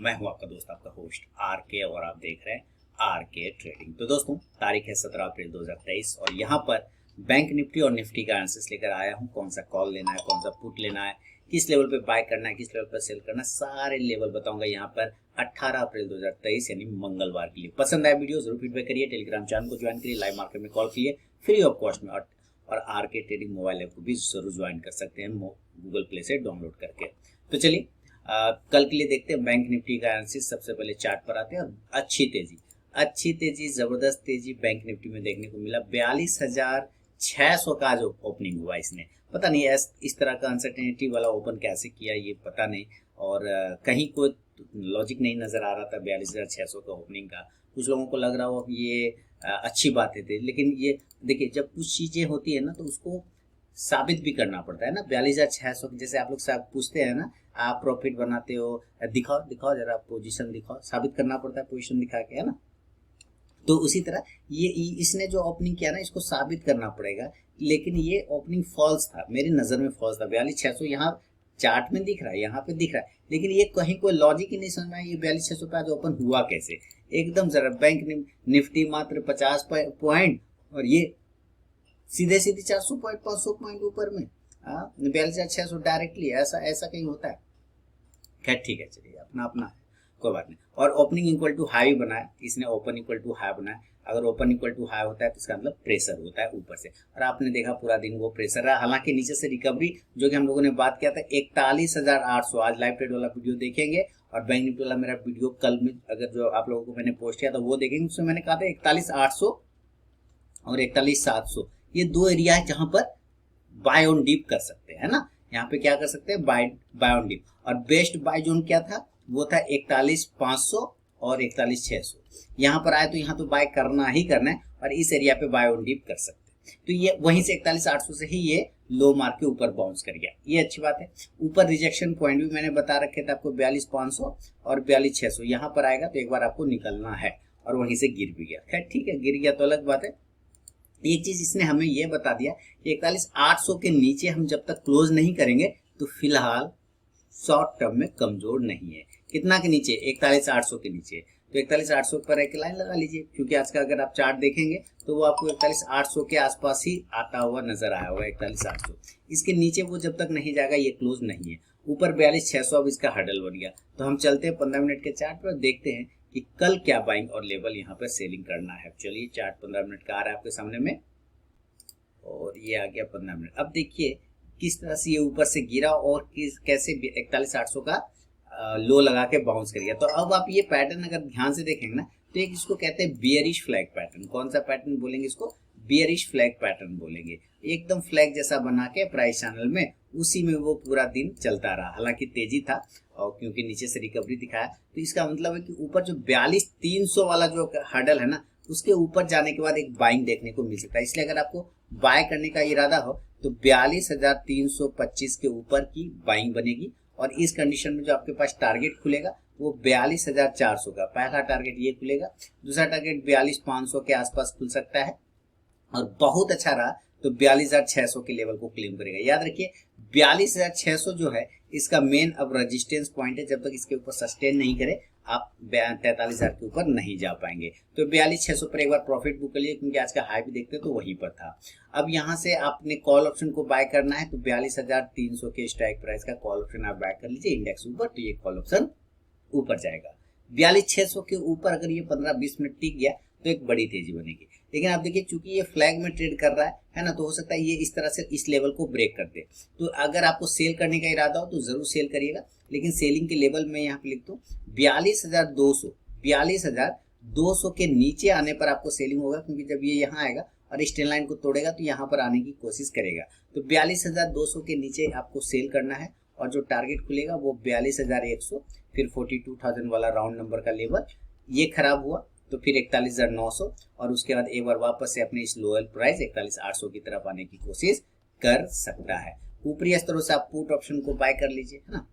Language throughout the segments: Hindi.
मैं हूं आपका दोस्त, आपका होस्ट आर के, और आप देख रहे हैं आर के ट्रेडिंग। तो दोस्तों, तारीख है 17 अप्रैल 2023 और यहाँ पर बैंक निफ्टी और निफ्टी का एनालिसिस लेकर आया हूँ। कौन सा कॉल लेना है, कौन सा पुट लेना है, किस लेवल पे बाय करना है, किस लेवल पर सेल करना है, सारे लेवल बताऊंगा यहाँ पर 18 अप्रैल 2023 यानी मंगलवार के लिए। पसंद आया वीडियो जरूर फीडबैक करिए, टेलीग्राम चैनल को ज्वाइन करिए, लाइव मार्केट में कॉल करिए फ्री ऑफ कॉस्ट में, और आर के ट्रेडिंग मोबाइल ऐप को भी जरूर ज्वाइन कर सकते हैं गूगल प्ले से डाउनलोड करके। तो चलिए कल के लिए देखते हैं बैंक निफ्टी का एनालिसिस। सबसे पहले चार्ट पर आते हैं और अच्छी तेजी जबरदस्त तेजी बैंक निफ्टी में देखने को मिला। 42,600 का जो ओपनिंग हुआ, इसने पता नहीं इस तरह का अनसर्टेनिटी वाला ओपन कैसे किया ये पता नहीं, और कहीं कोई लॉजिक नहीं नजर आ रहा था 42,600 का ओपनिंग का। कुछ लोगों को लग रहा हो ये अच्छी बातें थी, लेकिन ये देखिए जब कुछ चीजें होती है ना तो उसको साबित भी करना पड़ता है ना। 42,600 जैसे आप लोग सब पूछते हैं ना, आप प्रॉफिट बनाते हो, दिखाओ जरा पोजीशन दिखाओ, साबित करना पड़ता है पोजीशन दिखा के, है ना। तो उसी तरह ये इसने जो ओपनिंग किया ना, इसको साबित करना पड़ेगा, लेकिन ये ओपनिंग फॉल्स था, मेरी नजर में फॉल्स था। 42,600 यहाँ चार्ट में दिख रहा है, यहाँ पे दिख रहा है, लेकिन ये कहीं कोई लॉजिक ही नहीं समझ में आया। ये 42,600 का जो ओपन हुआ कैसे, एकदम जरा बैंक निफ्टी मात्र 50 पॉइंट और ये सीधे 400 पॉइंट 500 पॉइंट ऊपर में 42,600 डायरेक्टली, ऐसा कहीं होता है। खैर ठीक है, चलिए अपना अपना है, कोई बात नहीं। और ओपनिंग इक्वल टू हाई बनाया, इसने ओपन इक्वल टू हाई बनाया। अगर ओपन इक्वल टू हाई होता है तो इसका मतलब प्रेशर होता है ऊपर से, और आपने देखा पूरा दिन वो प्रेशर रहा। हालांकि नीचे से रिकवरी जो कि हम लोगों ने बात किया था 41,800, आज लाइव ट्रेड वाला वीडियो देखेंगे, और बैंक निफ्टी वाला मेरा वीडियो कल में अगर जो आप लोगों को मैंने पोस्ट किया था वो देखेंगे, उसमें मैंने कहा था 41,800 और 41,700 ये दो एरिया है जहां पर बाय ऑन डीप कर सकते हैं ना। यहाँ पे क्या कर सकते हैं, बाय ऑन डीप। और बेस्ट बाय जोन क्या था, वो था 41,500 और 41,600। यहाँ पर आए तो यहाँ तो बाय करना ही करना है, और इस एरिया पे बाय ऑन डीप कर सकते हैं। तो ये वहीं से 41,800 से ही ये लो मार्क के ऊपर बाउंस कर गया, ये अच्छी बात है। ऊपर रिजेक्शन पॉइंट भी मैंने बता रखे थे आपको 42,500 और 42,600, यहाँ पर आएगा तो एक बार आपको निकलना है, और वहीं से गिर भी गया। खैर ठीक है, गिर गया तो अलग बात है। एक चीज इसने हमें यह बता दिया कि 41,800 के नीचे हम जब तक क्लोज नहीं करेंगे तो फिलहाल शॉर्ट टर्म में कमजोर नहीं है। कितना के नीचे, 41,800 के नीचे। तो 41,800 पर एक लाइन लगा लीजिए, क्योंकि आज का अगर आप चार्ट देखेंगे तो वो आपको 41,800 के आसपास ही आता हुआ नजर आया होगा। 41,800 इसके नीचे वो जब तक नहीं जाएगा ये क्लोज नहीं है। ऊपर 42,600 अब इसका हडल बन गया। तो हम चलते हैं 15 मिनट के चार्ट पर, देखते हैं कि कल क्या बाइंग और लेवल यहाँ पर सेलिंग करना है। चलिए चार्ट 15 मिनट का आ रहा है आपके सामने में, और ये आ गया 15 मिनट। अब देखिए किस तरह से ये ऊपर से गिरा और कैसे 41,800 का लो लगा के बाउंस कर गया। तो अब आप ये पैटर्न अगर ध्यान से देखेंगे ना, तो एक इसको कहते हैं बियरिश फ्लैग पैटर्न। कौन सा पैटर्न बोलेंगे इसको, बियरिश फ्लैग पैटर्न बोलेंगे। एकदम फ्लैग जैसा बना के प्राइस चैनल में, उसी में वो पूरा दिन चलता रहा। हालांकि तेजी था, और क्योंकि नीचे से रिकवरी दिखाया, तो इसका मतलब है कि ऊपर जो 42,300 वाला जो हर्डल है ना, उसके ऊपर जाने के बाद एक बाइंग देखने को मिल सकता है। इसलिए अगर आपको बाय करने का इरादा हो तो 42,325 के ऊपर की बाइंग बनेगी, और इस कंडीशन में जो आपके पास टारगेट खुलेगा वो 42,400 का पहला टारगेट ये खुलेगा। दूसरा टारगेट 42,500 के आसपास खुल सकता है, और बहुत अच्छा रहा तो 42,600 के लेवल को क्लेम करेगा। याद रखिए 42,600 जो है इसका मेन अब रेजिस्टेंस पॉइंट है। जब तक इसके ऊपर सस्टेन नहीं करे आप 43,000 के ऊपर नहीं जा पाएंगे। तो 42,600 पर एक बार प्रॉफिट बुक कर लिए, क्योंकि आज का हाई भी देखते तो वहीं पर था। अब यहाँ से आपने कॉल ऑप्शन को बाय करना है, तो 42,300 के स्ट्राइक प्राइस का कॉल ऑप्शन आप बाय कर लीजिए। इंडेक्स ऊपर तो ये कॉल ऑप्शन ऊपर जाएगा। 42,600 के ऊपर अगर ये 15-20 मिनट टिक गया तो एक बड़ी तेजी बनेगी। लेकिन आप देखिए चूंकि ये फ्लैग में ट्रेड कर रहा है ना, तो हो सकता है ये इस तरह से इस लेवल को ब्रेक कर दे। तो अगर आपको सेल करने का इरादा हो तो जरूर सेल करिएगा, लेकिन सेलिंग के लेवल में यहाँ पे लिख दो 42,200 के नीचे आने पर आपको सेलिंग होगा, क्योंकि जब ये यहाँ आएगा और इस ट्रेंड लाइन को तोड़ेगा तो यहाँ पर आने की कोशिश करेगा। तो 42,200 के नीचे आपको सेल करना है, और जो टारगेट खुलेगा वो 42,100, फिर 42,000 वाला राउंड नंबर का लेवल। ये खराब हुआ तो फिर 41,900, और उसके बाद एक बार वापस से अपने इस लोअर प्राइस 41,800 की तरफ आने की कोशिश कर सकता है। ऊपरी स्तरों से आप पुट ऑप्शन को बाय कर लीजिए, है ना।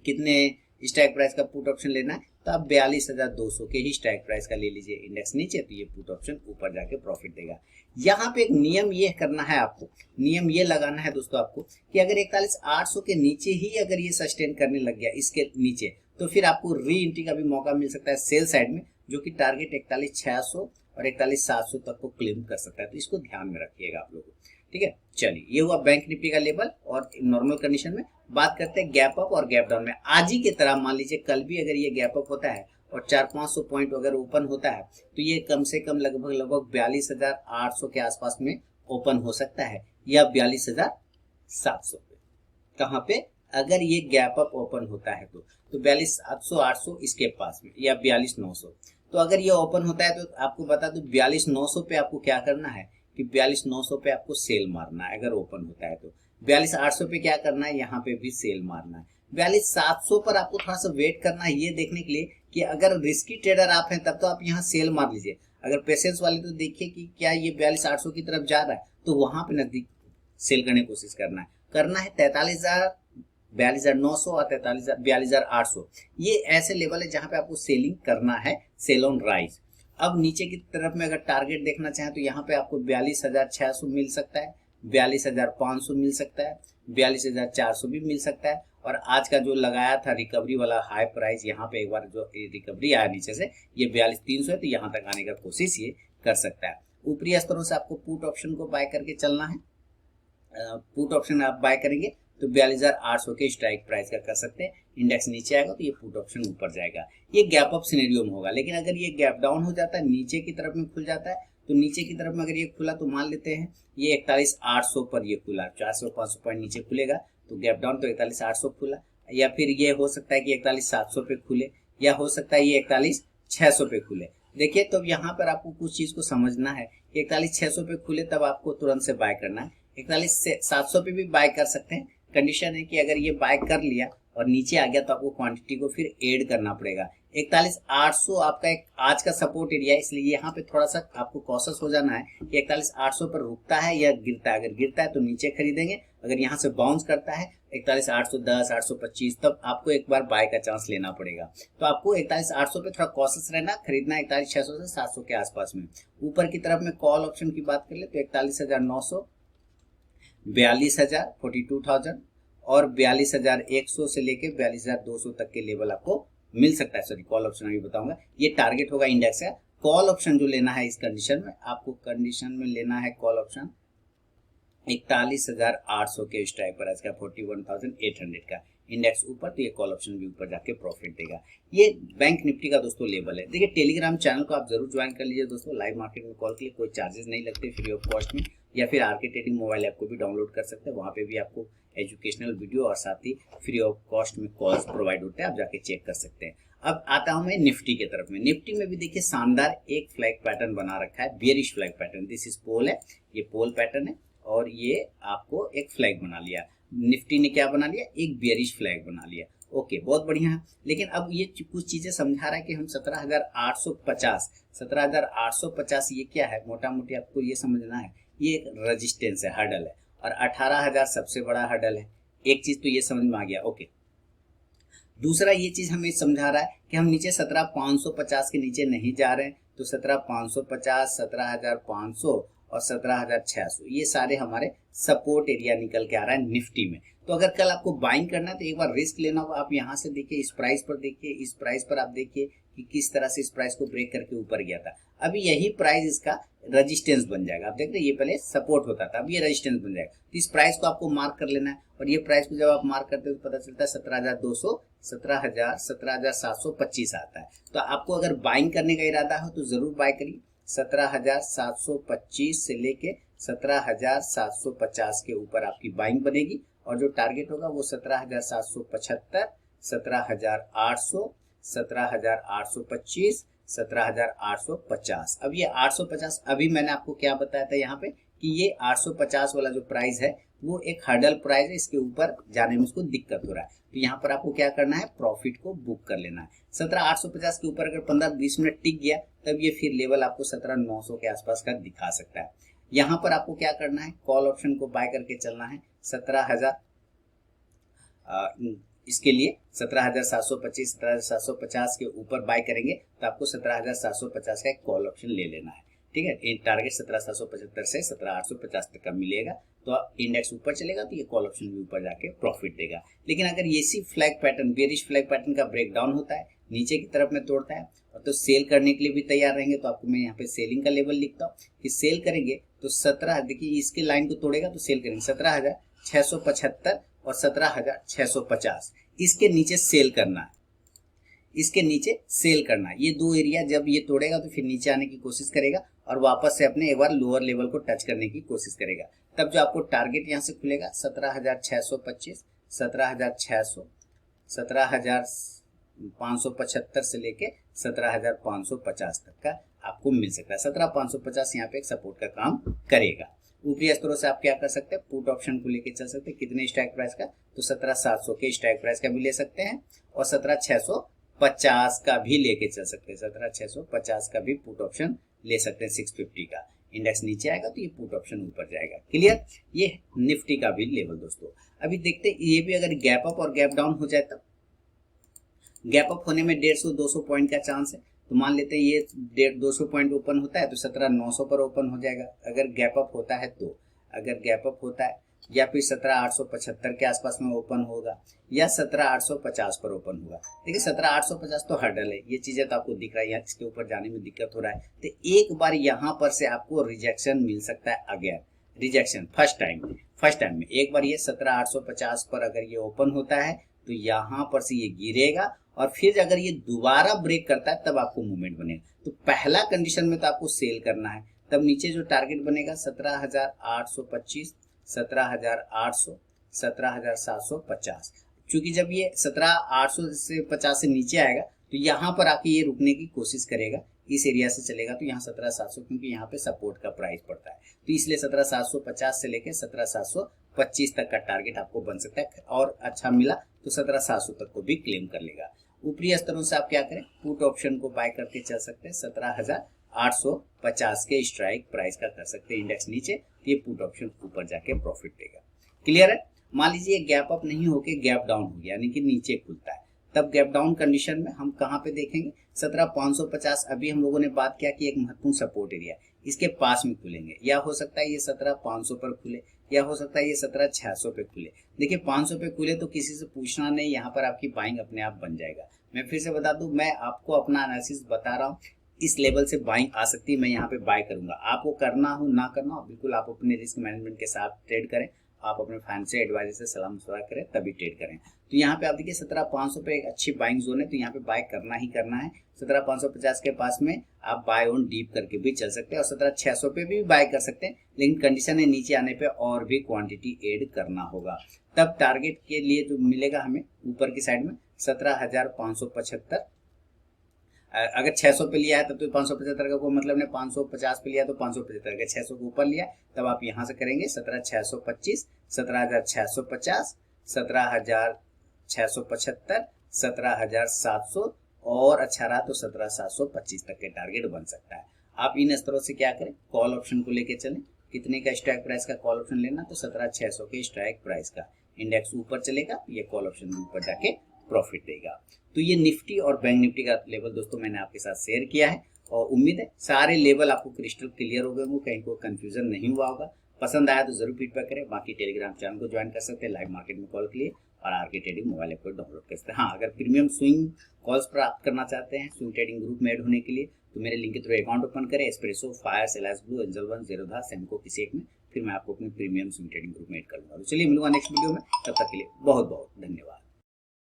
कितने स्ट्राइक प्राइस का पुट ऑप्शन लेना है, तो आप 42,200 के ही स्ट्राइक प्राइस का ले लीजिए। इंडेक्स नीचे तो ये पुट ऑप्शन ऊपर जाके प्रॉफिट देगा। यहाँ पे एक नियम ये करना है आपको, नियम ये लगाना है दोस्तों आपको कि अगर 41,800 के नीचे ही अगर ये सस्टेन करने लग गया इसके नीचे, तो फिर आपको री एंट्री का भी मौका मिल सकता है सेल साइड में, जो कि टारगेट 41,600 और 41,700 तक को क्लेम कर सकता है। तो इसको ध्यान में रखिएगा आप लोगों। ठीक है, चलिए ये हुआ बैंक निफ्टी का लेवल। और नॉर्मल कंडीशन में बात करते हैं गैप अप और गैप डाउन में। आज ही की तरह मान लीजिए कल भी अगर ये गैप अप होता है और 400-500 पॉइंट अगर ओपन होता है तो ये कम से कम लगभग 42,800 के आसपास में ओपन हो सकता है, या 42,700 पे। कहाँ पे? अगर ये गैप अप ओपन होता है तो 42,700 800 इसके पास में, या 42,900। तो अगर ये ओपन होता है तो आपको बता दूं 42,900 पे आपको क्या करना है कि 42,900 पे आपको सेल मारना है अगर ओपन होता है तो। 42,800 पे क्या करना है, यहाँ पे भी सेल मारना है। 42,700 पर आपको थोड़ा सा वेट करना है ये देखने के लिए कि अगर रिस्की ट्रेडर आप हैं तब तो आप यहाँ सेल मार लीजिए। अगर पेशेंस वाले तो देखिए कि क्या ये 42,800 की तरफ जा रहा है तो वहां पे नजदीक सेल करने की कोशिश करना है 42,900 और 42,800। ये ऐसे लेवल है जहां पे आपको सेलिंग करना है, सेल ऑन राइज। अब नीचे की तरफ में अगर टारगेट देखना चाहें तो यहाँ पे आपको 42,600 मिल सकता है, 42,500 मिल सकता है, 42,400 भी मिल सकता है। और आज का जो लगाया था रिकवरी वाला हाई प्राइस, यहाँ पे एक बार जो रिकवरी आया नीचे से, ये 42,300 है, तो यहाँ तक आने का कोशिश ये कर सकता है। ऊपरी स्तरों से आपको पुट ऑप्शन को बाय करके चलना है। पुट ऑप्शन आप बाय करेंगे तो 42,800 के स्ट्राइक प्राइस का कर सकते हैं। इंडेक्स नीचे आएगा तो ये पुट ऑप्शन ऊपर जाएगा। ये गैप अप सिनेरियो में होगा। लेकिन अगर ये गैप डाउन हो जाता है, नीचे की तरफ में खुल जाता है, तो नीचे की तरफ में अगर ये खुला तो मान लेते हैं ये 41,800 पर ये खुला, 400-500 पॉइंट नीचे खुलेगा तो गैप डाउन, तो 41,800 खुला। या फिर ये हो सकता है कि 41,700 पे खुले, या हो सकता है ये 41,600 पे खुले। देखिए, तो यहाँ पर आपको कुछ चीज को समझना है कि 41,600 पे खुले तब आपको तुरंत से बाय करना है। 41,700 पे भी बाय कर सकते हैं। कंडीशन है कि अगर ये बाय कर लिया और नीचे आ गया तो आपको क्वांटिटी को फिर ऐड करना पड़ेगा। 41,800 आपका एक आज का सपोर्ट एरिया है, इसलिए यहाँ पे थोड़ा सा आपको कॉशियस हो जाना है कि 41,800 पर रुकता है या गिरता है। अगर गिरता है तो नीचे खरीदेंगे, अगर यहाँ से बाउंस करता है 41,810 825 तब आपको एक बार बाय का चांस लेना पड़ेगा। तो आपको 41,800 पे थोड़ा कॉशियस रहना, खरीदना 41,600 से 700 के आसपास में। ऊपर की तरफ में कॉल ऑप्शन की बात कर ले तो 41,900, 42,000 42,000 और 42,100 से लेके 42,200 तक के लेवल आपको मिल सकता है। सॉरी, कॉल ऑप्शन अभी बताऊंगा। ये टारगेट होगा इंडेक्स का। कॉल ऑप्शन जो लेना है इस कंडीशन में, आपको कंडीशन में लेना है कॉल ऑप्शन 41,800 के स्ट्राइक प्राइस का, 41,800 का। इंडेक्स ऊपर तो ये कॉल ऑप्शन भी ऊपर जाके प्रॉफिट देगा। ये बैंक निफ्टी का दोस्तों लेवल है। देखिए, टेलीग्राम चैनल को आप जरूर ज्वाइन कर लीजिए दोस्तों। लाइव मार्केट में कॉल के लिए कोई चार्जेस नहीं लगते, फ्री ऑफ कॉस्ट में। या फिर आरके ट्रेडिंग मोबाइल ऐप को भी डाउनलोड कर सकते हैं, वहाँ पे भी आपको एजुकेशनल वीडियो और साथ ही फ्री ऑफ कॉस्ट में कॉल्स प्रोवाइड होते हैं, आप जाके चेक कर सकते हैं। अब आता हूं मैं निफ्टी के तरफ में। निफ्टी में भी देखिए शानदार एक फ्लैग पैटर्न बना रखा है, bearish flag pattern. This is pole है, ये पोल पैटर्न है और ये आपको एक फ्लैग बना लिया। निफ्टी ने क्या बना लिया, एक बियरिश फ्लैग बना लिया। ओके, बहुत बढ़िया है। लेकिन अब ये कुछ चीजें समझा रहा है कि हम 17,850 ये क्या है, मोटा मोटी आपको ये समझना है, ये एक रेजिस्टेंस है, हर्डल है, और 18,000 सबसे बड़ा हर्डल है। एक चीज तो ये समझ में आ गया। ओके, दूसरा ये चीज हमें समझा रहा है कि हम नीचे 17,550 के नीचे नहीं जा रहे हैं, तो 17,550, 17,500 और 17,600 ये सारे हमारे सपोर्ट एरिया निकल के आ रहा है निफ्टी में। तो अगर कल आपको बाइंग करना है तो एक बार रिस्क लेना होगा। आप यहाँ से देखिए, इस प्राइस पर देखिए, इस प्राइस पर आप देखिए कि किस तरह से इस प्राइस को ब्रेक करके ऊपर गया था। अभी यही प्राइस इसका रेजिस्टेंस बन जाएगा। आप देख रहे हैं, ये पहले सपोर्ट होता था, अब ये रेजिस्टेंस बन जाएगा। तो इस प्राइस को आपको मार्क कर लेना है, और ये प्राइस को जब आप मार्क करते हो तो पता चलता है 17,200, 17,000, 17,725 आता है। तो आपको अगर बाइंग करने का इरादा हो तो जरूर बाय करिए। 17,725 से लेके 17,750 के ऊपर आपकी बाइंग बनेगी, और जो टारगेट होगा वो 17,775, 17,800, 17,825, 17,850। अब ये 850, अभी मैंने आपको क्या बताया था यहाँ पे कि ये 850 वाला जो प्राइस है वो एक हर्डल प्राइस है, इसके ऊपर जाने में इसको दिक्कत हो रहा है। तो यहाँ पर आपको क्या करना है, प्रॉफिट को बुक कर लेना है। 17,850 के ऊपर अगर 15-20 मिनट टिक गया तब ये फिर लेवल आपको 17,900 के आसपास का दिखा सकता है। यहाँ पर आपको क्या करना है, कॉल ऑप्शन को बाय करके चलना है। 17,000 इसके लिए 17,725, 17,750 के ऊपर बाय करेंगे तो आपको 17,750 का एक कॉल ऑप्शन ले लेना है। ठीक है, टारगेट 17,775 से 17,850 तक का मिलेगा तो इंडेक्स ऊपर चलेगा तो ये कॉल ऑप्शन भी ऊपर जाके प्रॉफिट देगा। लेकिन अगर ये सी flag pattern, bearish flag pattern का ब्रेकडाउन होता है, नीचे की तरफ में तोड़ता है और तो सेल करने के लिए भी तैयार रहेंगे, तो आपको मैं यहाँ पे सेलिंग का लेवल लिखता हूँ कि सेल करेंगे तो 17, देखिए इसके लाइन को तोड़ेगा तो सेल करेंगे 17,675 और 17,650, इसके नीचे सेल करना है, इसके नीचे सेल करना है। ये दो एरिया जब ये तोड़ेगा तो फिर नीचे आने की कोशिश करेगा और वापस से अपने एक बार लोअर लेवल को टच करने की कोशिश करेगा। तब जो आपको टारगेट यहाँ से खुलेगा 17,625, 17,600, 17,575 से लेके 17,550 तक का आपको मिल सकता है। 17,550 यहाँ पे एक सपोर्ट का काम करेगा। ऊपरी स्तरों से आप क्या कर सकते हैं, पुट ऑप्शन को लेके चल सकते हैं। कितने स्ट्राइक प्राइस का, तो 17,700 के स्ट्राइक प्राइस का भी ले सकते हैं और 17,650 का भी लेके चल सकते हैं। 17,650 का भी पुट ऑप्शन ले सकते हैं। 650 का इंडेक्स नीचे आएगा तो ये पुट ऑप्शन ऊपर जाएगा। क्लियर, ये निफ्टी का भी लेवल दोस्तों। अभी देखते हैं ये भी अगर गैप अप और गैप डाउन हो जाए तब, गैप अप होने में 150-200 पॉइंट का चांस है। तो मान लेते हैं ये 200 पॉइंट ओपन होता है तो 17,900 पर ओपन हो जाएगा अगर गैप अप होता है तो। अगर गैप अप होता है या फिर 17,875 के आसपास में ओपन होगा या 17,850 पर ओपन होगा। देखिए 17,850 तो हर्डल है, ये चीजें तो आपको दिख रहा है, यहाँ इसके ऊपर जाने में दिक्कत हो रहा है। तो एक बार यहाँ पर से आपको रिजेक्शन मिल सकता है। अगेन रिजेक्शन फर्स्ट टाइम में एक बार ये 17,850 पर अगर ये ओपन होता है तो यहाँ पर से ये गिरेगा और फिर अगर ये दोबारा ब्रेक करता है तब आपको मूवमेंट बनेगा। तो पहला कंडीशन में तो आपको सेल करना है। तब नीचे जो टारगेट बनेगा 17,825, 17,800, 17,750। क्योंकि जब ये 17,850 से नीचे आएगा तो यहाँ पर आके ये रुकने की कोशिश करेगा, इस एरिया से चलेगा तो यहाँ 17,700, क्योंकि यहाँ पे सपोर्ट का प्राइस पड़ता है तो इसलिए 17,750 से लेकर 17,725 तक का टारगेट आपको बन सकता है। और अच्छा मिला तो 17,700 तक को भी क्लेम कर लेगा। ऊपरी स्तरों से आप क्या करें, पुट ऑप्शन को बाय करके चल सकते हैं। 17,850 के स्ट्राइक प्राइस का कर सकते हैं। इंडेक्स नीचे, ये पुट ऑप्शन ऊपर जाके प्रॉफिट देगा। क्लियर है। मान लीजिए गैप अप नहीं होके गैप डाउन हो गया, यानी कि नीचे खुलता है, तब गैप डाउन कंडीशन में हम कहाँ पे देखेंगे, 17,550। अभी हम लोगों ने बात किया कि एक महत्वपूर्ण सपोर्ट एरिया, इसके पास में खुलेंगे, या हो सकता है ये 17,500 पर खुले, या हो सकता है ये 17,600 पे खुले। देखिए 500 पे खुले तो किसी से पूछना नहीं, यहाँ पर आपकी बाइंग अपने आप बन जाएगा। मैं फिर से बता दूं, मैं आपको अपना एनालिसिस बता रहा हूँ, इस लेवल से बाइंग आ सकती है, मैं यहाँ पे बाय करूंगा। आपको करना हो ना करना हो, बिल्कुल आप अपने रिस्क मैनेजमेंट के साथ ट्रेड करें, आप अपने फाइनेंशियल एडवाइजर से सलाह मशवरा करें तभी ट्रेड करें। तो यहाँ पे आप देखिए 17,500 पे एक अच्छी बाइंग जोन है, तो यहाँ पे बाय करना ही करना है। 17,550 के पास में आप बाय ऑन डीप करके भी चल सकते हैं और 17,600 पे भी बाय कर सकते हैं, लेकिन कंडीशन है नीचे आने पे और भी क्वांटिटी ऐड करना होगा। तब टारगेट के लिए जो मिलेगा हमें ऊपर की साइड में 17,575। अगर 600 पे लिया है तब तो 575 का कोई मतलब नहीं, 550 पे लिया तो 575 का, 600 के ऊपर लिया तब आप यहाँ से करेंगे 17,625, 17,650, 17,675, 17,700 और अच्छा रहा तो 17,725 तक के टारगेट बन सकता है। आप इन स्तरों से क्या करें, कॉल ऑप्शन को लेके चलें। कितने का स्ट्राइक प्राइस का कॉल ऑप्शन लेना, तो 17,600 के स्ट्राइक प्राइस का। इंडेक्स ऊपर चलेगा, ये कॉल ऑप्शन ऊपर जाके प्रॉफिट देगा। तो ये निफ्टी और बैंक निफ्टी का लेवल दोस्तों मैंने आपके साथ शेयर किया है और उम्मीद है सारे लेवल आपको क्रिस्टल क्लियर हो गए होंगे, कहीं को कंफ्यूजन नहीं हुआ होगा। पसंद आया तो जरूर फीडबैक करें। बाकी टेलीग्राम चैनल को ज्वाइन कर सकते हैं लाइव मार्केट में कॉल के लिए, और आरके ट्रेडिंग मोबाइल ऐप को डाउनलोड कर सकते हैं। हाँ, अगर प्रीमियम स्विंग कॉल्स प्राप्त करना चाहते हैं स्विंग ट्रेडिंग ग्रुप में ऐड होने के लिए, तो मेरे लिंक के थ्रू अकाउंट ओपन करें। Espresso, Fyers, Alice Blue, Angel One, Zerodha, Samco किसी एक में, फिर मैं आपको अपने प्रीमियम स्विंग ट्रेडिंग ग्रुप में ऐड करूंगा। तो चलिए मिलूंगा नेक्स्ट वीडियो में, तब तक के लिए बहुत बहुत धन्यवाद।